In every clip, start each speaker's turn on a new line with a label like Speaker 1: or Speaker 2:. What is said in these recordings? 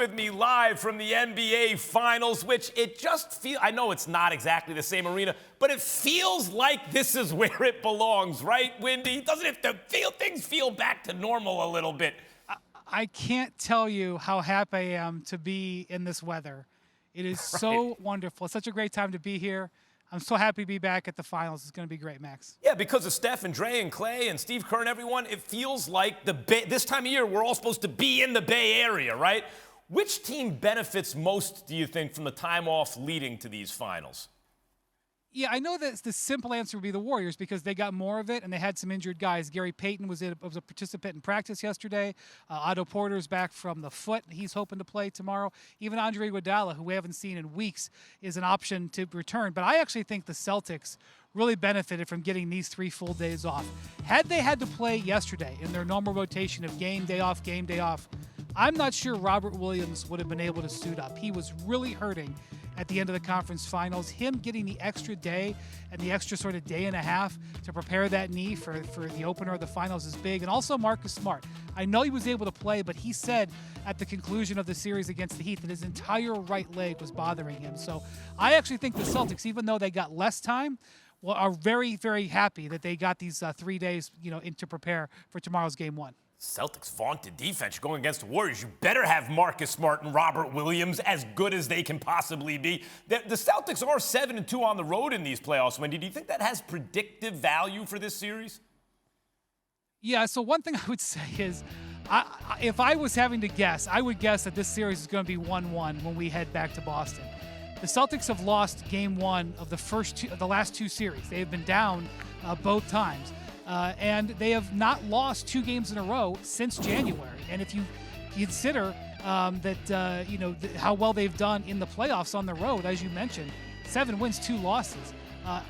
Speaker 1: with me live from the NBA Finals, which it just feels, I know it's not exactly the same arena, but it feels like this is where it belongs, right, Wendy? Doesn't it things feel back to normal a little bit?
Speaker 2: I can't tell you how happy I am to be in this weather. It is so wonderful. It's such a great time to be here. I'm so happy to be back at the finals. It's going to be great, Max.
Speaker 1: Yeah, because of Steph and Dre and Clay and Steve Kerr and everyone, it feels like this time of year we're all supposed to be in the Bay Area, right? Which team benefits most, do you think, from the time off leading to these finals?
Speaker 2: Yeah, I know that the simple answer would be the Warriors because they got more of it and they had some injured guys. Gary Payton was a participant in practice yesterday. Otto Porter's back from the foot. He's hoping to play tomorrow. Even Andre Iguodala, who we haven't seen in weeks, is an option to return. But I actually think the Celtics really benefited from getting these 3 full days off. Had they had to play yesterday in their normal rotation of game day off, I'm not sure Robert Williams would have been able to suit up. He was really hurting at the end of the conference finals. Him getting the extra day and the extra sort of day and a half to prepare that knee for the opener of the finals is big. And also Marcus Smart. I know he was able to play, but he said at the conclusion of the series against the Heat that his entire right leg was bothering him. So I actually think the Celtics, even though they got less time, are very, very happy that they got these 3 days, in to prepare for tomorrow's game 1.
Speaker 1: Celtics vaunted defense. You're going against the Warriors. You better have Marcus Smart and Robert Williams as good as they can possibly be. The Celtics are 7-2 on the road in these playoffs. Wendy, do you think that has predictive value for this series?
Speaker 2: Yeah, so one thing I would say is if I was having to guess, I would guess that this series is going to be 1-1 when we head back to Boston. The Celtics have lost game 1 of the last 2 series. They have been down both times. And they have not lost 2 games in a row since January. And if you consider how well they've done in the playoffs on the road, as you mentioned, 7 wins, 2 losses.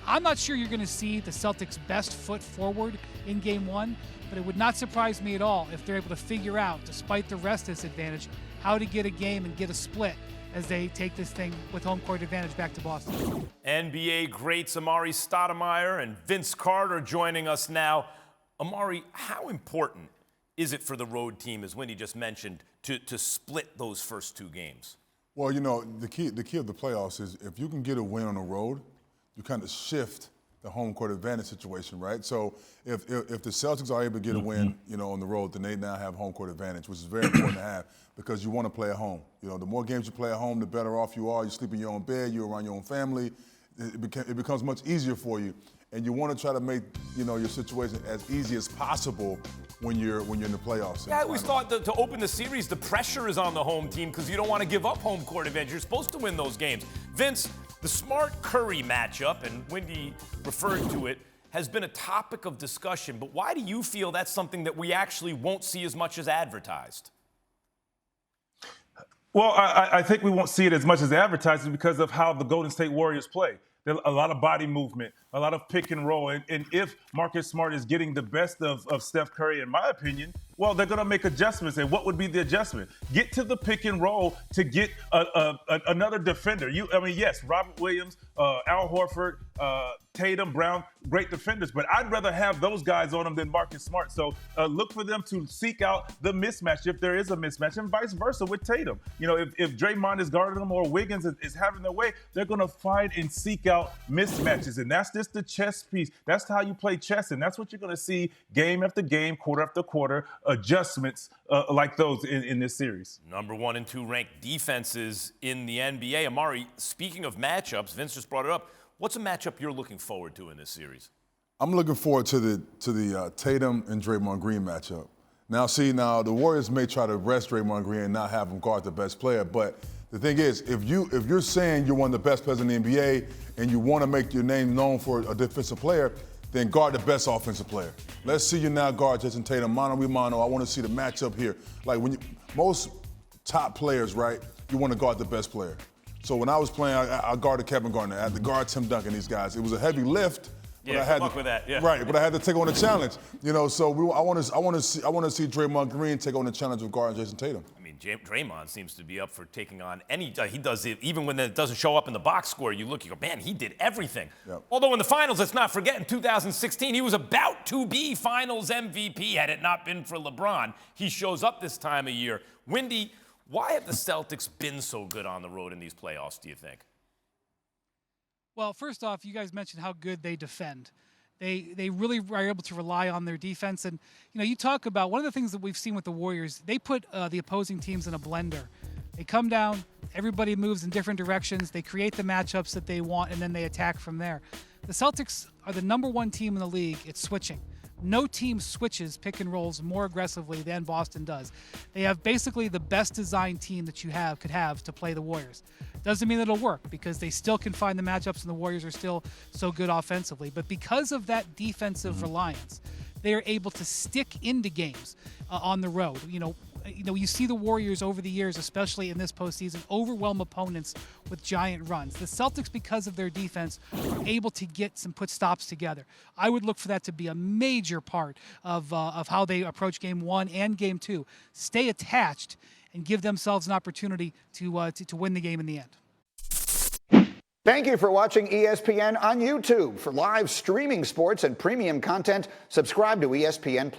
Speaker 2: I'm not sure you're going to see the Celtics' best foot forward in game 1, but it would not surprise me at all if they're able to figure out, despite the rest disadvantage, how to get a game and get a split as they take this thing with home court advantage back to Boston.
Speaker 1: NBA greats Amar'e Stoudemire and Vince Carter joining us now. Amar'e, how important is it for the road team, as Wendy just mentioned, to split those first 2 games?
Speaker 3: Well, the key of the playoffs is if you can get a win on the road, you kind of shift the home court advantage situation, right? So if the Celtics are able to get a win, on the road, then they now have home court advantage, which is very important to have because you want to play at home. The more games you play at home, the better off you are. You sleep in your own bed, you're around your own family. It becomes much easier for you, and you want to try to make your situation as easy as possible when you're in the playoffs.
Speaker 1: Yeah, I always thought to open the series, the pressure is on the home team because you don't want to give up home court advantage. You're supposed to win those games. Vince, the Smart-Curry matchup, and Wendy referred to it, has been a topic of discussion. But why do you feel that's something that we actually won't see as much as advertised?
Speaker 4: Well, I think we won't see it as much as advertised because of how the Golden State Warriors play. There's a lot of body movement, a lot of pick and roll. And if Marcus Smart is getting the best of Steph Curry, in my opinion, well, they're going to make adjustments. And what would be the adjustment? Get to the pick and roll to get another defender. Yes, Robert Williams, Al Horford, Tatum, Brown, great defenders. But I'd rather have those guys on them than Marcus Smart. So look for them to seek out the mismatch if there is a mismatch, and vice versa with Tatum. If Draymond is guarding them or Wiggins is having their way, they're going to find and seek out mismatches. And that's just the chess piece. That's how you play chess. And that's what you're going to see game after game, quarter after quarter, adjustments like those in this series.
Speaker 1: Number 1 and 2 ranked defenses in the NBA. Amar'e, speaking of matchups, Vince just brought it up. What's a matchup you're looking forward to in this series?
Speaker 3: I'm looking forward to the Tatum and Draymond Green matchup. Now, the Warriors may try to rest Draymond Green and not have him guard the best player, but the thing is, if you're saying you're one of the best players in the NBA and you want to make your name known for a defensive player, then guard the best offensive player. Let's see you now guard Jayson Tatum, mano a mano. I want to see the matchup here. Like most top players, right, you want to guard the best player. So when I was playing, I guarded Kevin Garnett. I had to guard Tim Duncan, these guys. It was a heavy lift.
Speaker 1: Yeah, good luck with that. Yeah.
Speaker 3: Right, but I had to take on the challenge. So I want to see Draymond Green take on the challenge of guarding Jayson Tatum.
Speaker 1: I mean, Draymond seems to be up for taking on any. He does it even when it doesn't show up in the box score. You look, you go, man, he did everything.
Speaker 3: Yep.
Speaker 1: Although in the finals, let's not forget, in 2016, he was about to be Finals MVP had it not been for LeBron. He shows up this time of year. Wendy, Why have the Celtics been so good on the road in these playoffs, do you think?
Speaker 2: Well, first off, you guys mentioned how good they defend. They really are able to rely on their defense. And, you talk about one of the things that we've seen with the Warriors, they put the opposing teams in a blender. They come down, everybody moves in different directions, they create the matchups that they want, and then they attack from there. The Celtics are the #1 team in the league at switching. No team switches pick and rolls more aggressively than Boston does. They have basically the best designed team that you could have to play the Warriors. Doesn't mean it'll work because they still can find the matchups and the Warriors are still so good offensively. But because of that defensive reliance, they are able to stick into games on the road. You see the Warriors over the years, especially in this postseason, overwhelm opponents with giant runs. The Celtics, because of their defense, are able to put stops together. I would look for that to be a major part of how they approach Game 1 and Game 2. Stay attached and give themselves an opportunity to win the game in the end.
Speaker 5: Thank you for watching ESPN on YouTube. For live streaming sports and premium content, subscribe to ESPN+.